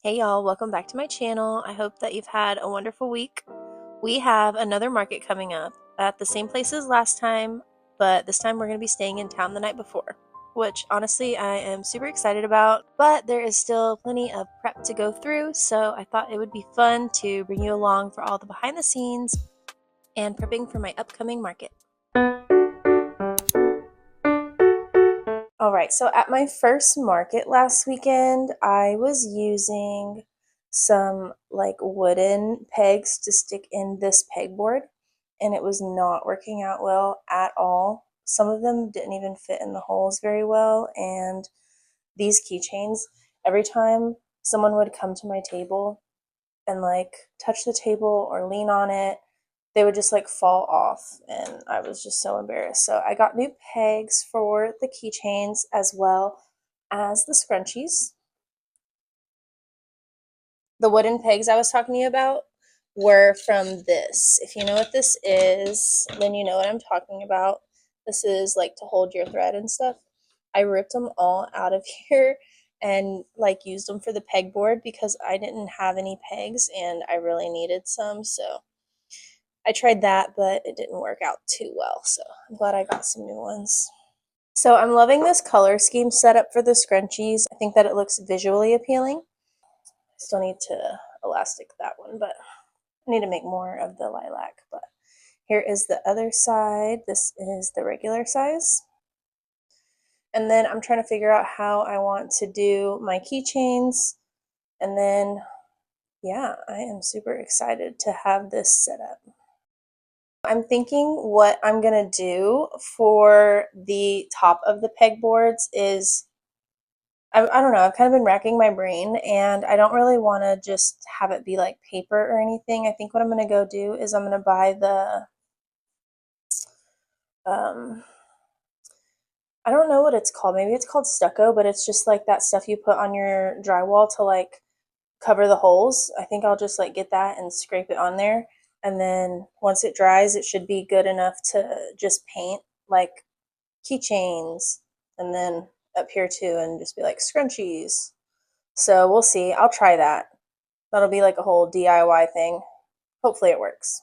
Hey y'all, welcome back to my channel. I hope that you've had a wonderful week. We have another market coming up at the same place as last time, but this time we're going to be staying in town the night before, which honestly I am super excited about, but there is still plenty of prep to go through, so I thought it would be fun to bring you along for all the behind the scenes and prepping for my upcoming market. Alright, so at my first market last weekend, I was using some like wooden pegs to stick in this pegboard, and it was not working out well at all. Some of them didn't even fit in the holes very well, and these keychains, every time someone would come to my table and like touch the table or lean on it, they would just like fall off, and I was just so embarrassed. So I got new pegs for the keychains as well as the scrunchies. The wooden pegs I was talking to you about were from this. If you know what this is, then you know what I'm talking about. This is like to hold your thread and stuff. I ripped them all out of here and like used them for the pegboard because I didn't have any pegs and I really needed some, so I tried that, but it didn't work out too well, so I'm glad I got some new ones. So I'm loving this color scheme setup for the scrunchies. I think that it looks visually appealing. I still need to elastic that one, but I need to make more of the lilac. But here is the other side. This is the regular size. And then I'm trying to figure out how I want to do my keychains. And then, yeah, I am super excited to have this set up. I'm thinking what I'm going to do for the top of the pegboards is, I don't know, I've kind of been racking my brain and I don't really want to just have it be like paper or anything. I think what I'm going to go do is I'm going to buy the, I don't know what it's called. Maybe it's called stucco, but it's just like that stuff you put on your drywall to like cover the holes. I think I'll just like get that and scrape it on there. And then once it dries, it should be good enough to just paint like keychains, and then up here too, and just be like scrunchies. So we'll see. I'll try that. That'll be like a whole DIY thing. Hopefully it works.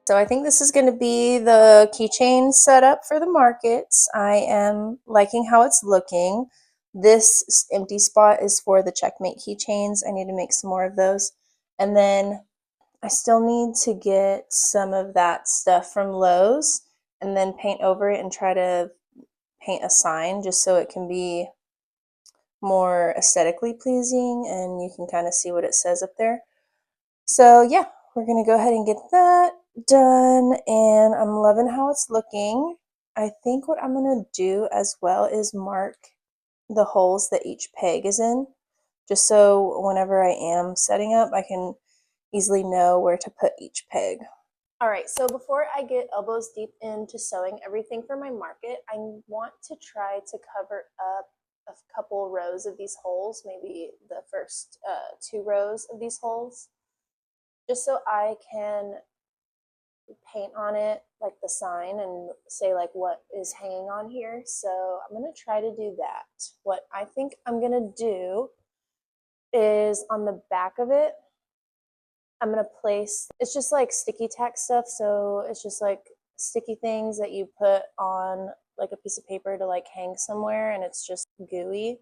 So I think this is going to be the keychain setup for the markets. I am liking how it's looking. This empty spot is for the checkmate keychains. I need to make some more of those. And then I still need to get some of that stuff from Lowe's and then paint over it and try to paint a sign just so it can be more aesthetically pleasing and you can kind of see what it says up there. So yeah, we're going to go ahead and get that done, and I'm loving how it's looking. I think what I'm going to do as well is mark the holes that each peg is in, just so whenever I am setting up, I can easily know where to put each peg. Alright, so before I get elbows deep into sewing everything for my market, I want to try to cover up a couple rows of these holes, maybe the first 2 rows of these holes, just so I can paint on it like the sign and say like what is hanging on here. So I'm going to try to do that. What I think I'm going to do is on the back of it, I'm going to place, it's just like sticky tack stuff, so it's just like sticky things that you put on like a piece of paper to like hang somewhere, and it's just gooey.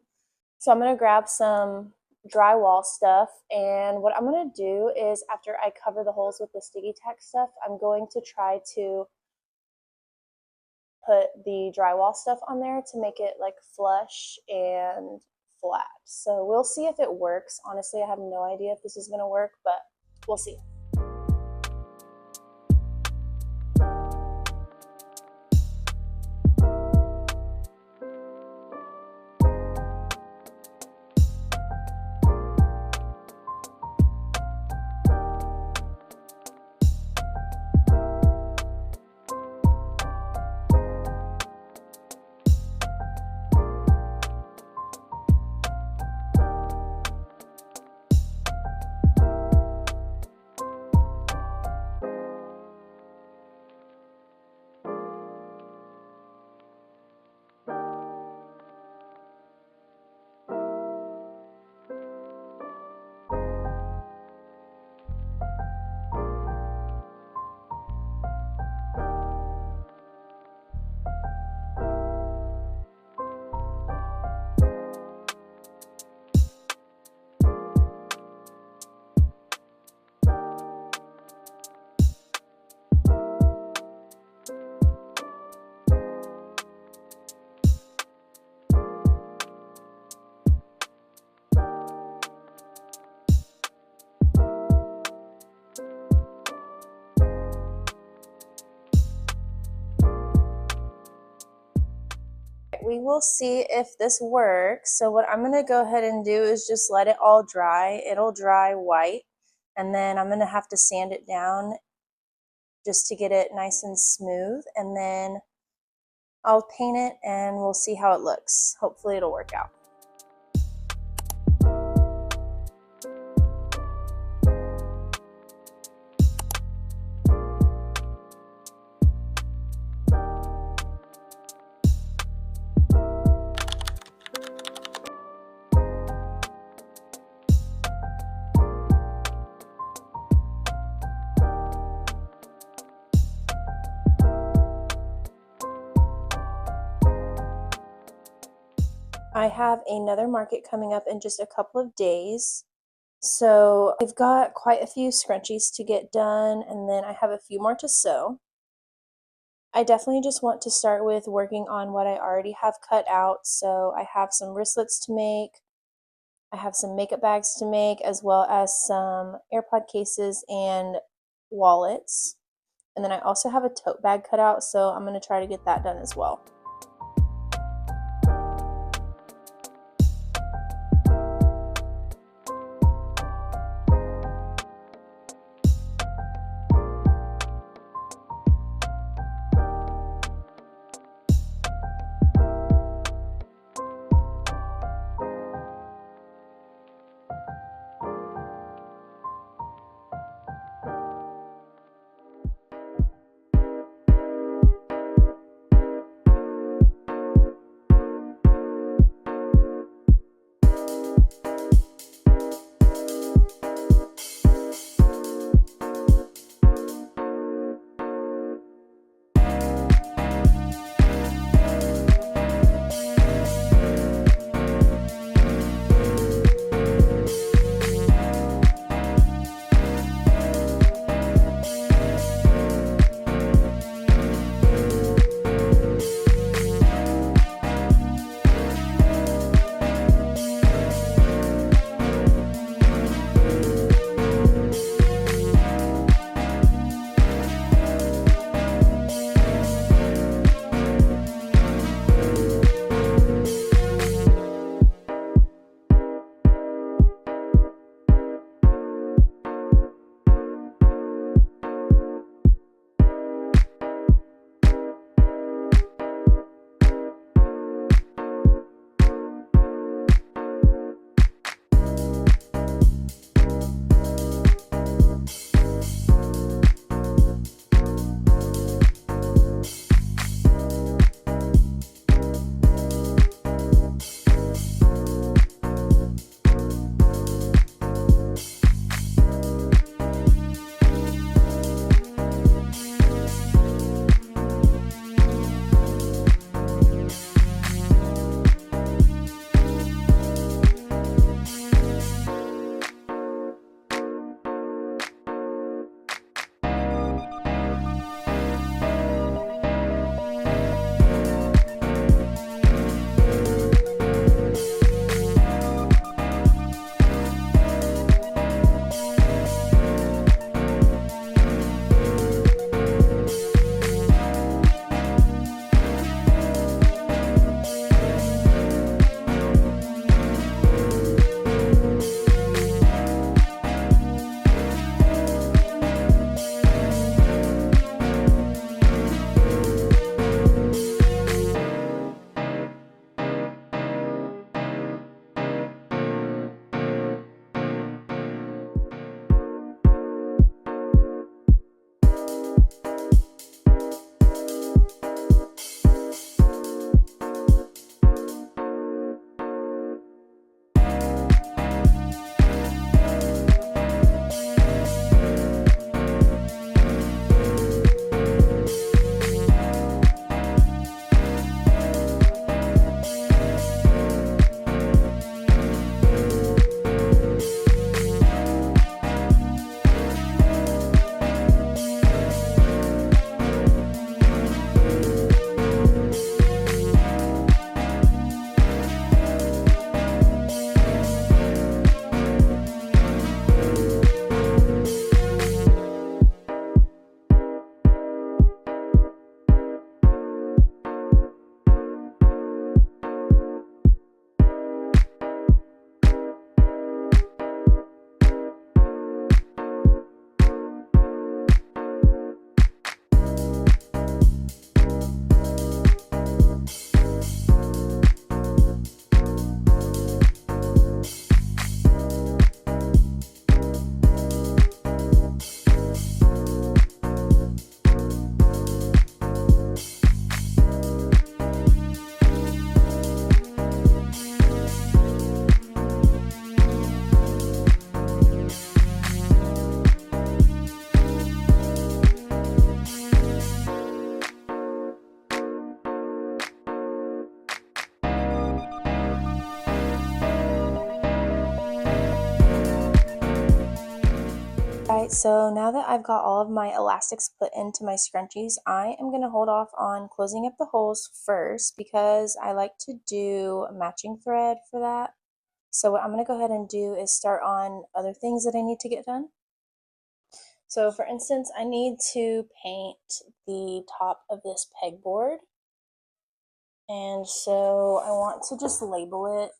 So I'm going to grab some drywall stuff, and what I'm going to do is after I cover the holes with the sticky tack stuff, I'm going to try to put the drywall stuff on there to make it like flush and flat. So we'll see if it works. Honestly, I have no idea if this is going to work, but we'll see. we will see if this works. So what I'm going to go ahead and do is just let it all dry. It'll dry white, and then I'm going to have to sand it down just to get it nice and smooth, and then I'll paint it and we'll see how it looks. Hopefully it'll work out. I have another market coming up in just a couple of days. So I've got quite a few scrunchies to get done, and then I have a few more to sew. I definitely just want to start with working on what I already have cut out. So I have some wristlets to make, I have some makeup bags to make, as well as some AirPod cases and wallets. And then I also have a tote bag cut out, so I'm going to try to get that done as well. Alright, so now that I've got all of my elastics put into my scrunchies, I am going to hold off on closing up the holes first because I like to do matching thread for that. So what I'm going to go ahead and do is start on other things that I need to get done. So for instance, I need to paint the top of this pegboard. And so I want to just label it.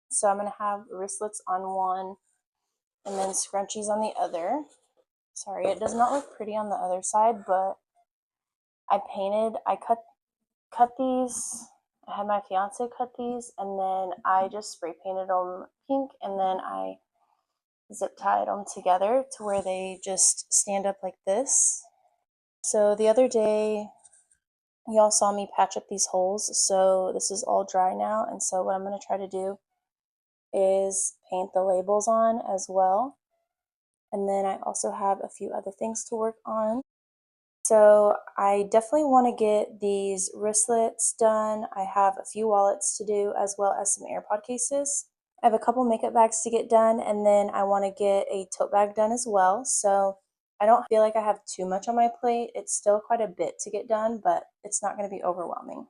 So I'm going to have wristlets on one and then scrunchies on the other. Sorry, it does not look pretty on the other side, but I cut these. I had my fiance cut these, and then I just spray painted them pink, and then I zip tied them together to where they just stand up like this. So the other day, y'all saw me patch up these holes, so this is all dry now, and so what I'm going to try to do is paint the labels on as well. And then I also have a few other things to work on. So I definitely want to get these wristlets done. I have a few wallets to do as well as some AirPod cases. I have a couple makeup bags to get done, and then I want to get a tote bag done as well. So I don't feel like I have too much on my plate. It's still quite a bit to get done, but it's not going to be overwhelming.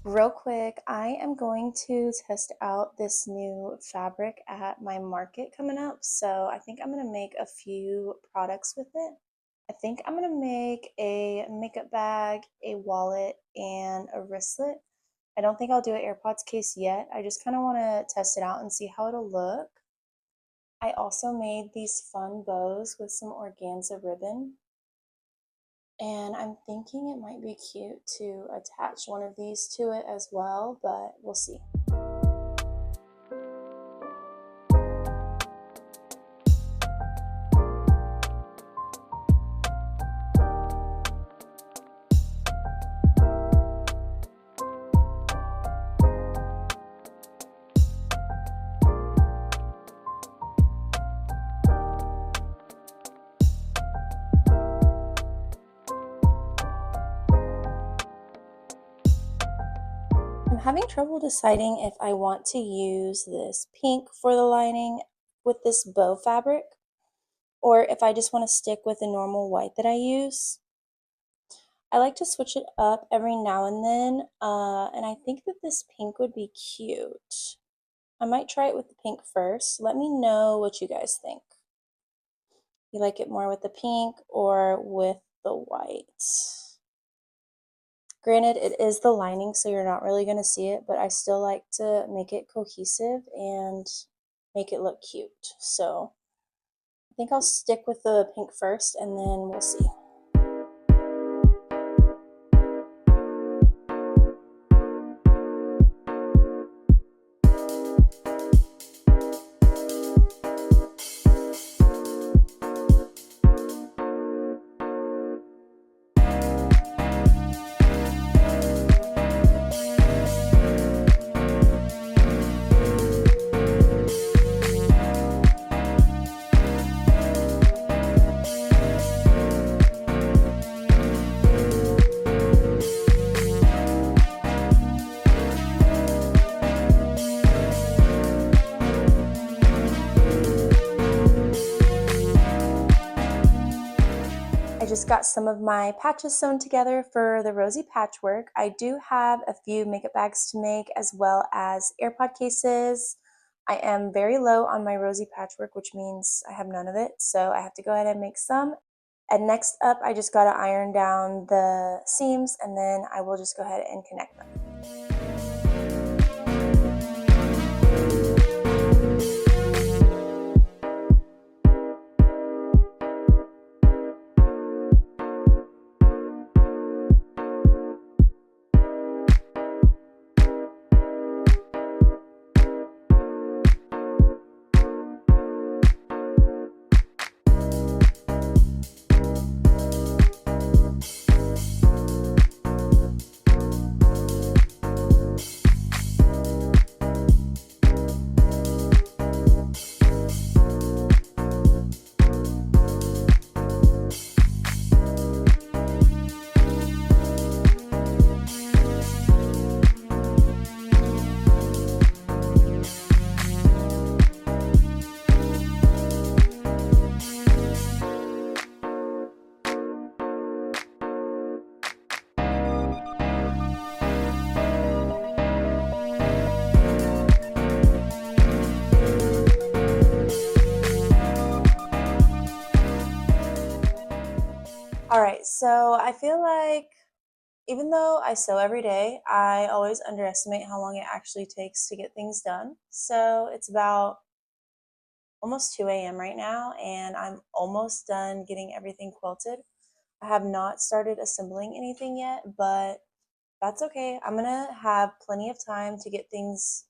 Real quick, I am going to test out this new fabric at my market coming up, so I think I'm going to make a few products with it. I think I'm going to make a makeup bag, a wallet, and a wristlet. I don't think I'll do an AirPods case yet. I just kind of want to test it out and see how it'll look. I also made these fun bows with some organza ribbon. And I'm thinking it might be cute to attach one of these to it as well, but we'll see. I'm having trouble deciding if I want to use this pink for the lining with this bow fabric, or if I just want to stick with the normal white that I use. I like to switch it up every now and then, and I think that this pink would be cute. I might try it with the pink first. Let me know what you guys think. You like it more with the pink or with the white? Granted, it is the lining, so you're not really going to see it, but I still like to make it cohesive and make it look cute. So I think I'll stick with the pink first, and then we'll see. I just got some of my patches sewn together for the rosy patchwork. I do have a few makeup bags to make as well as AirPod cases. I am very low on my rosy patchwork, which means I have none of it, so I have to go ahead and make some. And next up, I just got to iron down the seams, and then I will just go ahead and connect them. Alright, so I feel like even though I sew every day, I always underestimate how long it actually takes to get things done. So it's about almost 2 a.m. right now, and I'm almost done getting everything quilted. I have not started assembling anything yet, but that's okay. I'm gonna have plenty of time to get things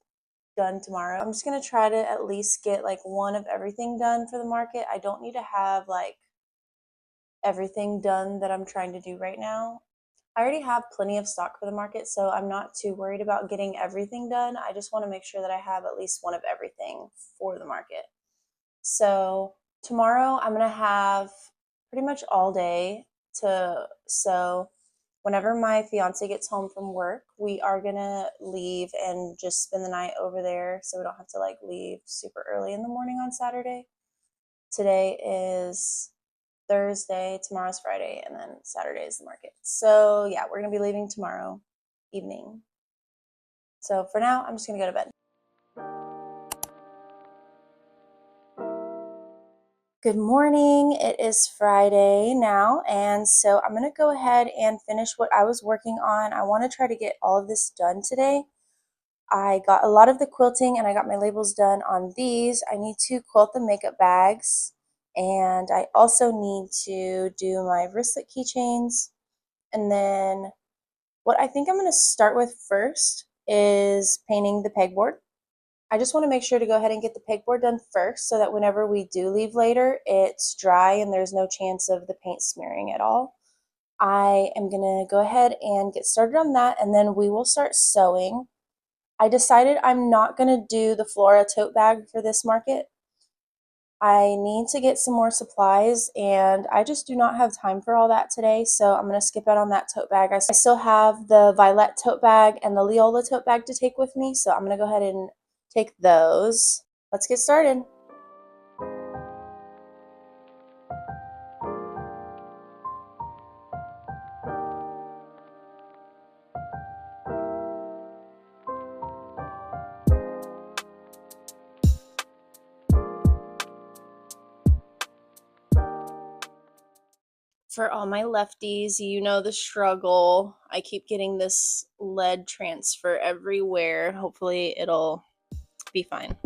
done tomorrow. I'm just gonna try to at least get like one of everything done for the market. I don't need to have like everything done that I'm trying to do right now. I already have plenty of stock for the market, so I'm not too worried about getting everything done. I just want to make sure that I have at least one of everything for the market. So tomorrow I'm going to have pretty much all day to sew. Whenever my fiance gets home from work, we are going to leave and just spend the night over there so we don't have to like leave super early in the morning on Saturday. Today is Thursday, tomorrow's Friday, and then Saturday is the market. So yeah, we're gonna be leaving tomorrow evening. So for now, I'm just gonna go to bed. Good morning. It is Friday now, and so I'm gonna go ahead and finish what I was working on. I want to try to get all of this done today. I got a lot of the quilting and I got my labels done on these. I need to quilt the makeup bags, and I also need to do my wristlet keychains. And then what I think I'm going to start with first is painting the pegboard. I just want to make sure to go ahead and get the pegboard done first so that whenever we do leave later, it's dry and there's no chance of the paint smearing at all. I am going to go ahead and get started on that, and then we will start sewing. I decided I'm not going to do the Flora tote bag for this market. I need to get some more supplies, and I just do not have time for all that today, so I'm going to skip out on that tote bag. I still have the Violet tote bag and the Leola tote bag to take with me, so I'm going to go ahead and take those. Let's get started. For all my lefties, you know the struggle. I keep getting this lead transfer everywhere. Hopefully it'll be fine.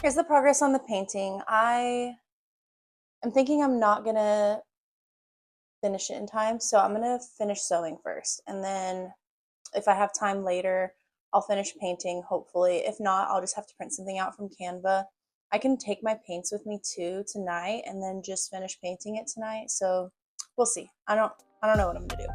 Here's the progress on the painting. I am thinking I'm not gonna finish it in time, so I'm gonna finish sewing first, and then if I have time later, I'll finish painting, hopefully. If not, I'll just have to print something out from Canva. I can take my paints with me too tonight and then just finish painting it tonight. So we'll see. I don't know what I'm gonna do.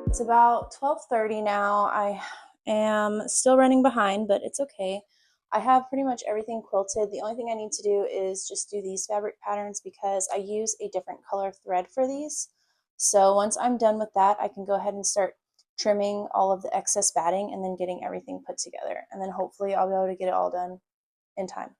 It's about 12:30 now. I am still running behind, but it's okay. I have pretty much everything quilted. The only thing I need to do is just do these fabric patterns because I use a different color thread for these. So once I'm done with that, I can go ahead and start trimming all of the excess batting and then getting everything put together. And then hopefully I'll be able to get it all done in time.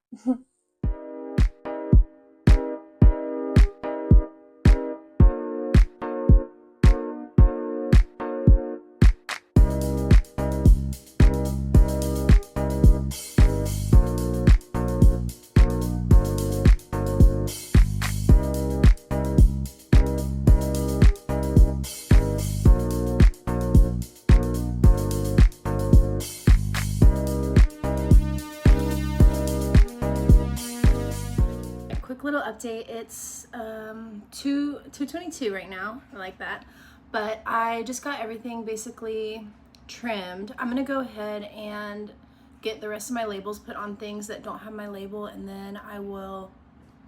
Little update. It's 2:22 right now. I like that. But I just got everything basically trimmed. I'm gonna go ahead and get the rest of my labels put on things that don't have my label, and then I will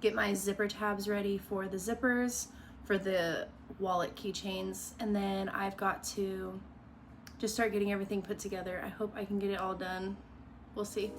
get my zipper tabs ready for the zippers, for the wallet keychains, and then I've got to just start getting everything put together. I hope I can get it all done. We'll see.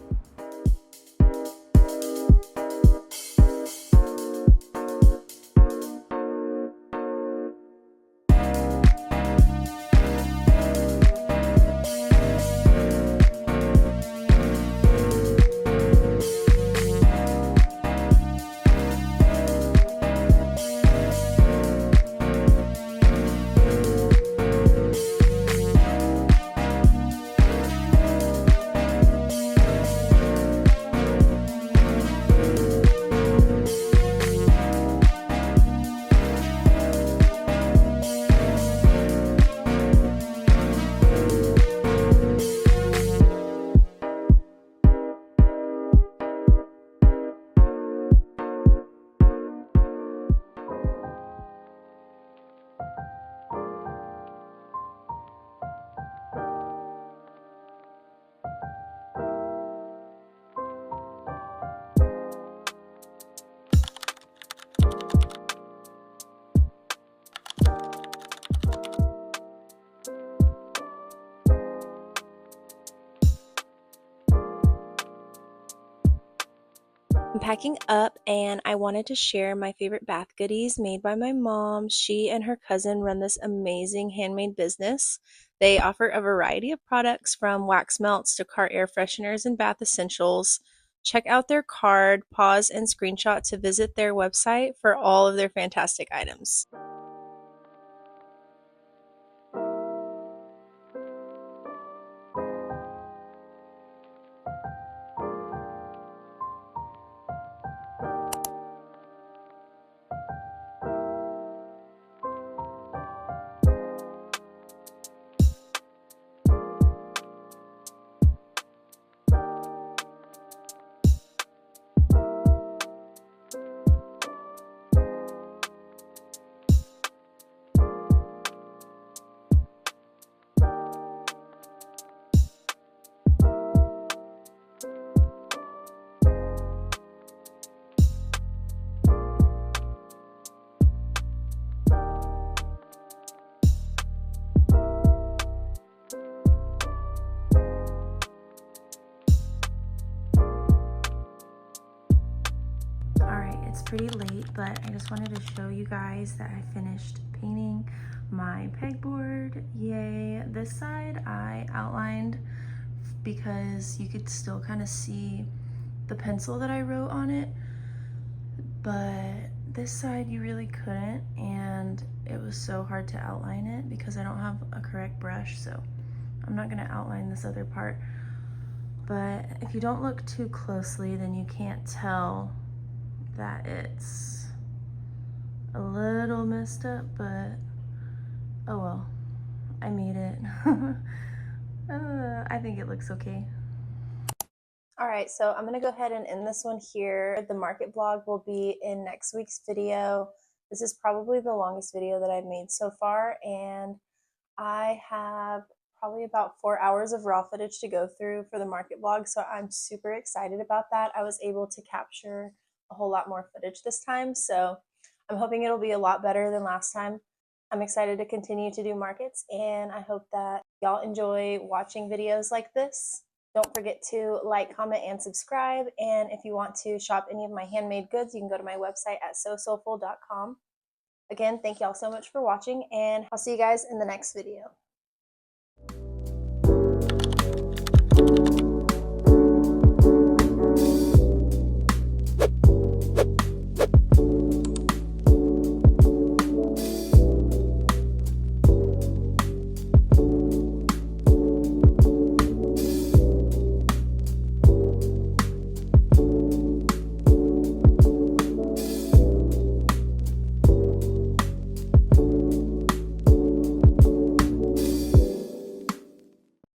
I'm packing up and I wanted to share my favorite bath goodies made by my mom. She and her cousin run this amazing handmade business. They offer a variety of products from wax melts to car air fresheners and bath essentials. Check out their card, pause, and screenshot to visit their website for all of their fantastic items. Alright, it's pretty late, but I just wanted to show you guys that I finished painting my pegboard. Yay! This side I outlined because you could still kind of see the pencil that I wrote on it, but this side you really couldn't, and it was so hard to outline it because I don't have a correct brush, so I'm not going to outline this other part. But if you don't look too closely, then you can't tell that it's a little messed up, but oh well, I made it. I think it looks okay. Alright, so I'm going to go ahead and end this one here. The market vlog will be in next week's video. This is probably the longest video that I've made so far, and I have probably about 4 hours of raw footage to go through for the market vlog, so I'm super excited about that. I was able to capture a whole lot more footage this time, so I'm hoping it'll be a lot better than last time. I'm excited to continue to do markets, and I hope that y'all enjoy watching videos like this. Don't forget to like, comment, and subscribe, and if you want to shop any of my handmade goods, you can go to my website at sosoulful.com. Again, thank y'all so much for watching, and I'll see you guys in the next video.